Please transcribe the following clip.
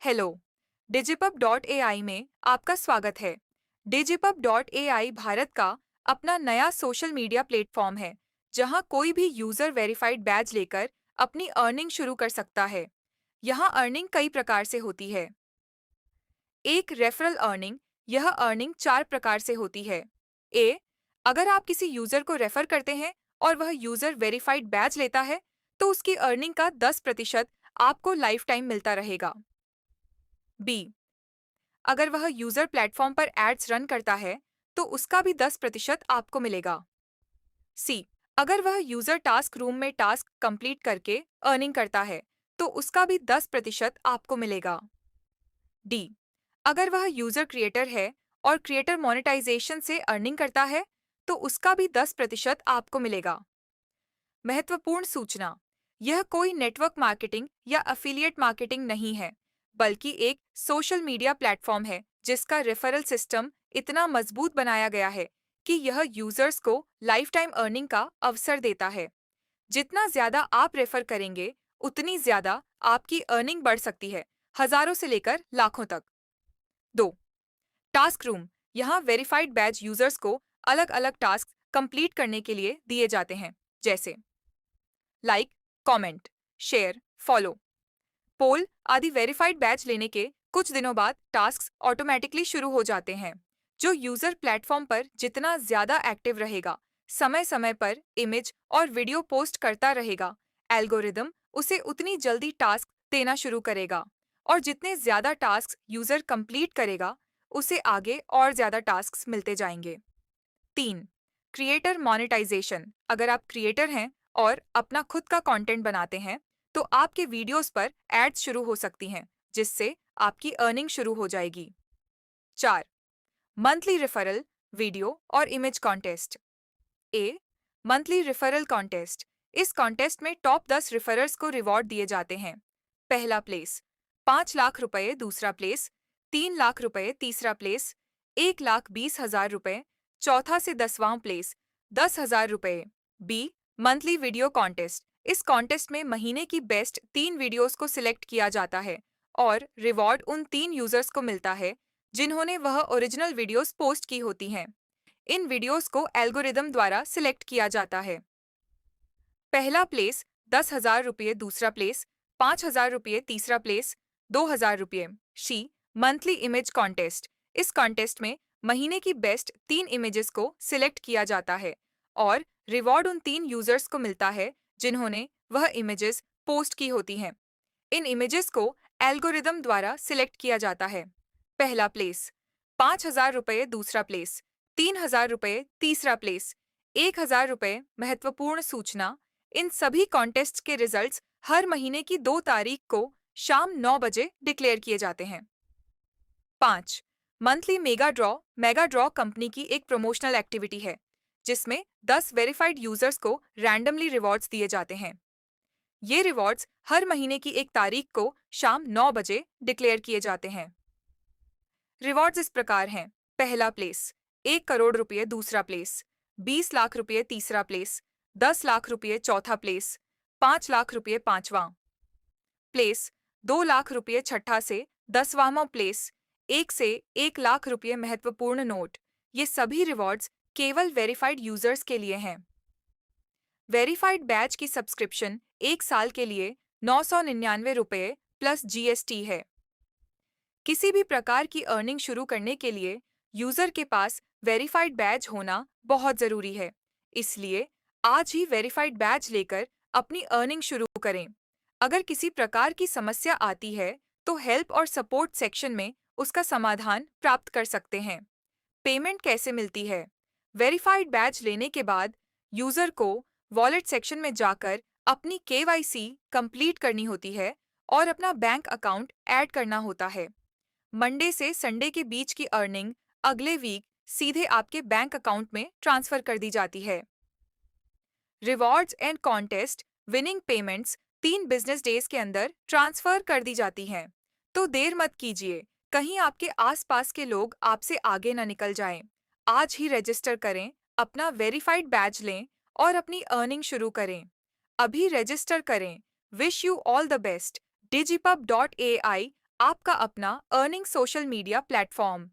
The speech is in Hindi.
हेलो, digipub.ai में आपका स्वागत है। digipub.ai भारत का अपना नया सोशल मीडिया प्लेटफॉर्म है, जहां कोई भी यूजर वेरीफाइड बैज लेकर अपनी अर्निंग शुरू कर सकता है। यहां अर्निंग कई प्रकार से होती है। एक रेफरल अर्निंग, यह अर्निंग 4 प्रकार से होती है। ए, अगर आप किसी यूजर को रेफर करते हैं और वह यूजर वेरीफाइड बैज लेता है, तो उसकी अर्निंग का 10% आपको लाइफ टाइम मिलता रहेगा। बी, अगर वह यूजर प्लेटफॉर्म पर एड्स रन करता है, तो उसका भी 10% आपको मिलेगा। सी, अगर वह यूजर टास्क रूम में टास्क कंप्लीट करके अर्निंग करता है, तो उसका भी 10% आपको मिलेगा। डी, अगर वह यूजर क्रिएटर है और क्रिएटर मोनेटाइजेशन से अर्निंग करता है, तो उसका भी 10% आपको मिलेगा। महत्वपूर्ण सूचना, यह कोई नेटवर्क मार्केटिंग या अफिलिएट मार्केटिंग नहीं है, बल्कि एक सोशल मीडिया प्लेटफॉर्म है जिसका रेफरल सिस्टम इतना मजबूत बनाया गया है कि यह यूजर्स को लाइफ टाइम अर्निंग का अवसर देता है। जितना ज्यादा आप रेफर करेंगे, उतनी ज्यादा आपकी अर्निंग बढ़ सकती है, हजारों से लेकर लाखों तक। 2. टास्क रूम, यहाँ वेरीफाइड बैज यूजर्स को अलग अलग टास्क कंप्लीट करने के लिए दिए जाते हैं, जैसे लाइक, कमेंट, शेयर, फॉलो, पोल आदि। वेरीफाइड बैच लेने के कुछ दिनों बाद टास्क्स ऑटोमेटिकली शुरू हो जाते हैं। जो यूजर प्लेटफॉर्म पर जितना ज्यादा एक्टिव रहेगा, समय समय पर इमेज और वीडियो पोस्ट करता रहेगा, एल्गोरिदम उसे उतनी जल्दी टास्क देना शुरू करेगा, और जितने ज्यादा टास्क यूजर कंप्लीट करेगा, उसे आगे और ज्यादा टास्क मिलते जाएंगे। 3. क्रिएटर मोनेटाइजेशन, अगर आप क्रिएटर हैं और अपना खुद का कंटेंट बनाते हैं, तो आपके वीडियोस पर एड्स शुरू हो सकती हैं, जिससे आपकी अर्निंग शुरू हो जाएगी। 4. मंथली रेफरल वीडियो और इमेज कॉन्टेस्ट। ए, मंथली रेफरल कॉन्टेस्ट, इस कॉन्टेस्ट में टॉप 10 रेफरर्स को रिवॉर्ड दिए जाते हैं। पहला प्लेस 5 लाख रुपए, दूसरा प्लेस 3 लाख रुपए, तीसरा प्लेस 1,20,000 रुपए, चौथा से 10वां प्लेस 10,000 रुपए। बी, मंथली वीडियो कॉन्टेस्ट, इस कॉन्टेस्ट में महीने की बेस्ट 3 वीडियोस को सिलेक्ट किया जाता है और रिवॉर्ड उन 3 यूजर्स को मिलता है जिन्होंने वह ओरिजिनल वीडियोस पोस्ट की होती हैं। इन वीडियोस को एल्गोरिदम द्वारा सिलेक्ट किया जाता है। पहला प्लेस 10,000 रुपये, दूसरा प्लेस 5,000 रुपये, तीसरा प्लेस 2,000 रुपये। शी, मंथली इमेज कॉन्टेस्ट, इस कॉन्टेस्ट में महीने की बेस्ट 3 इमेजेस को सिलेक्ट किया जाता है और रिवॉर्ड उन 3 यूजर्स को मिलता है जिन्होंने वह इमेजेस पोस्ट की होती हैं। इन इमेजेस को एल्गोरिदम द्वारा सिलेक्ट किया जाता है। पहला प्लेस 5,000 रुपये, दूसरा प्लेस 3,000 रुपये, तीसरा प्लेस 1,000 रुपये। महत्वपूर्ण सूचना, इन सभी कॉन्टेस्ट्स के रिजल्ट्स हर महीने की 2 तारीख को शाम 9 बजे डिक्लेयर किए जाते हैं। 5. मंथली मेगा ड्रॉ कंपनी की एक प्रमोशनल एक्टिविटी है, जिसमें 10 वेरीफाइड यूजर्स को रैंडमली रिवॉर्ड्स दिए जाते हैं। ये रिवॉर्ड्स हर महीने की 1 तारीख को शाम 9 बजे डिक्लेयर किए जाते हैं। रिवॉर्ड्स इस प्रकार हैं। पहला प्लेस 1 करोड़ रुपये, दूसरा प्लेस 20 लाख रुपये, तीसरा प्लेस 10 लाख रुपये, चौथा प्लेस 5 लाख रुपये, पांचवा प्लेस 2 लाख रुपये, छठा से 10वां प्लेस 1 से 1 लाख रुपये। महत्वपूर्ण नोट, ये सभी रिवॉर्ड्स केवल वेरीफाइड यूजर्स के लिए हैं। वेरीफाइड बैच की सब्सक्रिप्शन 1 साल के लिए 999 रुपये प्लस जीएसटी है। किसी भी प्रकार की अर्निंग शुरू करने के लिए यूजर के पास वेरीफाइड बैज होना बहुत जरूरी है। इसलिए आज ही वेरीफाइड बैज लेकर अपनी अर्निंग शुरू करें। अगर किसी प्रकार की समस्या आती है, तो हेल्प और सपोर्ट सेक्शन में उसका समाधान प्राप्त कर सकते हैं। पेमेंट कैसे मिलती है? वेरीफाइड बैज लेने के बाद यूजर को वॉलेट सेक्शन में जाकर अपनी केवाईसी कंप्लीट करनी होती है और अपना बैंक अकाउंट ऐड करना होता है। मंडे से संडे के बीच की अर्निंग अगले वीक सीधे आपके बैंक अकाउंट में ट्रांसफर कर दी जाती है। Rewards and contest winning payments 3 business days के अंदर ट्रांसफर कर दी जाती हैं। तो देर मत कीजिए, कहीं आपके आसपास के लोग आपसे आगे न निकल जाएं। आज ही रजिस्टर करें, अपना वेरीफाइड बैज लें और अपनी अर्निंग शुरू करें। अभी रजिस्टर करें। Wish you all the best. digipub.ai आपका अपना अर्निंग सोशल मीडिया प्लेटफॉर्म।